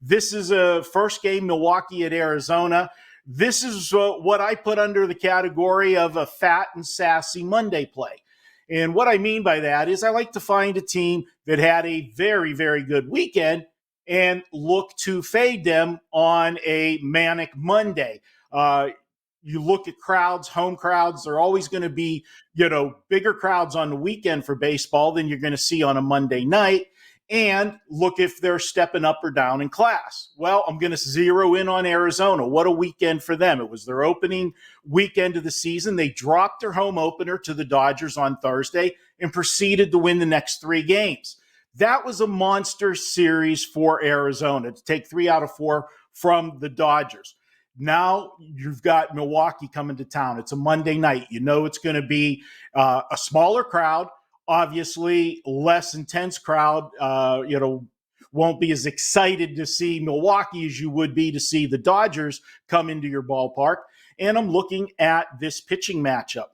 This is a first game, Milwaukee at Arizona. This is what I put under the category of a fat and sassy Monday play. And what I mean by that is I like to find a team that had a very, very good weekend and look to fade them on a manic Monday. You look at crowds, home crowds, they're always going to be, bigger crowds on the weekend for baseball than you're going to see on a Monday night. And look if they're stepping up or down in class. Well, I'm going to zero in on Arizona. What a weekend for them. It was their opening weekend of the season. They dropped their home opener to the Dodgers on Thursday and proceeded to win the next 3 games. That was a monster series for Arizona to take 3 out of 4 from the Dodgers. Now you've got Milwaukee coming to town. It's a Monday night. It's going to be a smaller crowd. Obviously, less intense crowd, won't be as excited to see Milwaukee as you would be to see the Dodgers come into your ballpark. And I'm looking at this pitching matchup.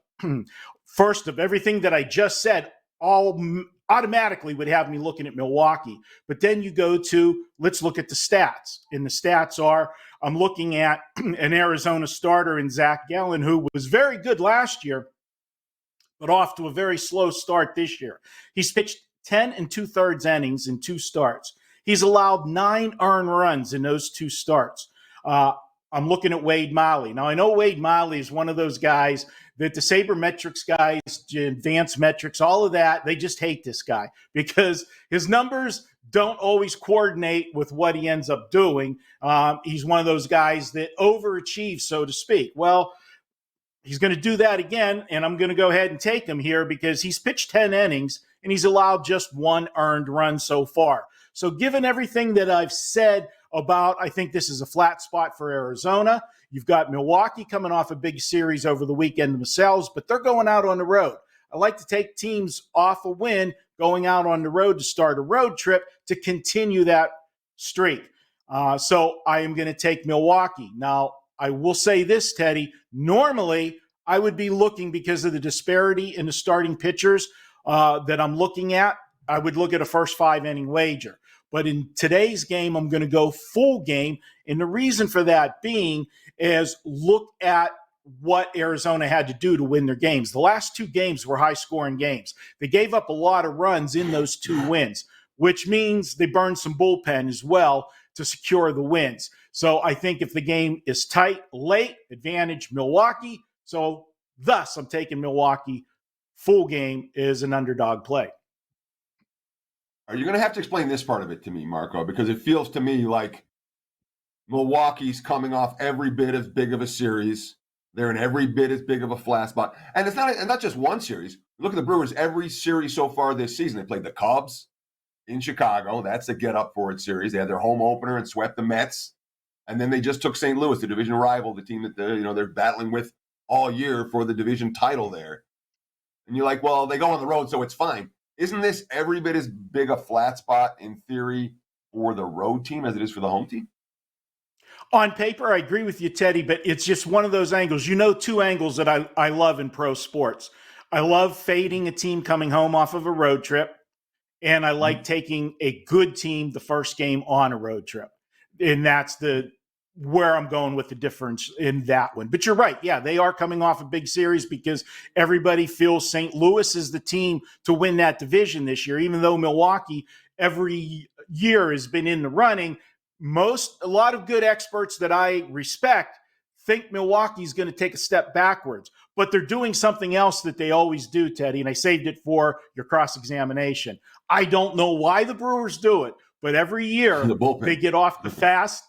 First, of everything that I just said, all automatically would have me looking at Milwaukee. But then you go to, let's look at the stats. And the stats are, I'm looking at an Arizona starter in Zac Gallen, who was very good last year, but off to a very slow start this year. He's pitched 10 2/3 innings in 2 starts. He's allowed 9 earned runs in those 2 starts. I'm looking at Wade Miley. Now, I know Wade Miley is one of those guys that the sabermetrics guys, advanced metrics, all of that, they just hate this guy because his numbers don't always coordinate with what he ends up doing. He's one of those guys that overachieves, so to speak. Well, he's going to do that again, and I'm going to go ahead and take him here because he's pitched 10 innings, and he's allowed just 1 earned run so far. So given everything that I've said about, I think this is a flat spot for Arizona. You've got Milwaukee coming off a big series over the weekend themselves, but they're going out on the road. I like to take teams off a win going out on the road to start a road trip to continue that streak. So I am going to take Milwaukee. Now, I will say this, Teddy. Normally, I would be looking, because of the disparity in the starting pitchers that I'm looking at, I would look at a first 5-inning wager. But in today's game, I'm going to go full game. And the reason for that being is look at what Arizona had to do to win their games. The last 2 games were high-scoring games. They gave up a lot of runs in those 2 wins, which means they burned some bullpen as well to secure the wins. So I think if the game is tight late, advantage Milwaukee. So thus, I'm taking Milwaukee full game is an underdog play. Are you going to have to explain this part of it to me, Marco? Because it feels to me like Milwaukee's coming off every bit as big of a series. They're in every bit as big of a flat spot. And it's not just one series. Look at the Brewers, every series so far this season. They played the Cubs in Chicago. That's a get-up-for-it series. They had their home opener and swept the Mets. And then they just took St. Louis, the division rival, the team that they're battling with all year for the division title there. And you're like, well, they go on the road, so it's fine. Isn't this every bit as big a flat spot in theory for the road team as it is for the home team? On paper, I agree with you, Teddy, but it's just one of those angles. 2 angles that I love in pro sports. I love fading a team coming home off of a road trip, and I like taking a good team the first game on a road trip. And that's where I'm going with the difference in that one. But you're right. Yeah, they are coming off a big series because everybody feels St. Louis is the team to win that division this year, even though Milwaukee every year has been in the running. A lot of good experts that I respect think Milwaukee's going to take a step backwards, but they're doing something else that they always do, Teddy, and I saved it for your cross-examination. I don't know why the Brewers do it, but every year they get off the fast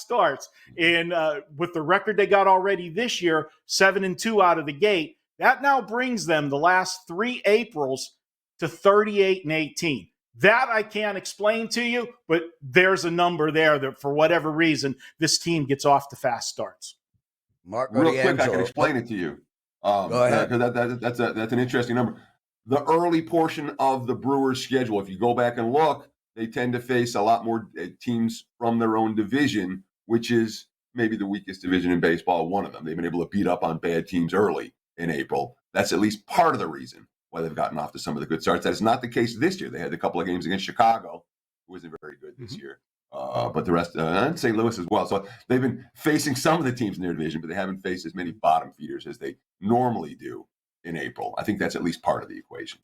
starts. And with the record they got already this year, 7-2 out of the gate, that now brings them the last 3 Aprils to 38-18. That I can't explain to you, but there's a number there that for whatever reason, this team gets off to fast starts. Marco Real quick, I can explain it to you. Go ahead. Because that's an interesting number. The early portion of the Brewers' schedule, if you go back and look, they tend to face a lot more teams from their own division, which is maybe the weakest division in baseball, one of them. They've been able to beat up on bad teams early in April. That's at least part of the reason why they've gotten off to some of the good starts. That is not the case this year. They had a couple of games against Chicago, who wasn't very good this year. But the rest, and St. Louis as well. So they've been facing some of the teams in their division, but they haven't faced as many bottom feeders as they normally do in April. I think that's at least part of the equation.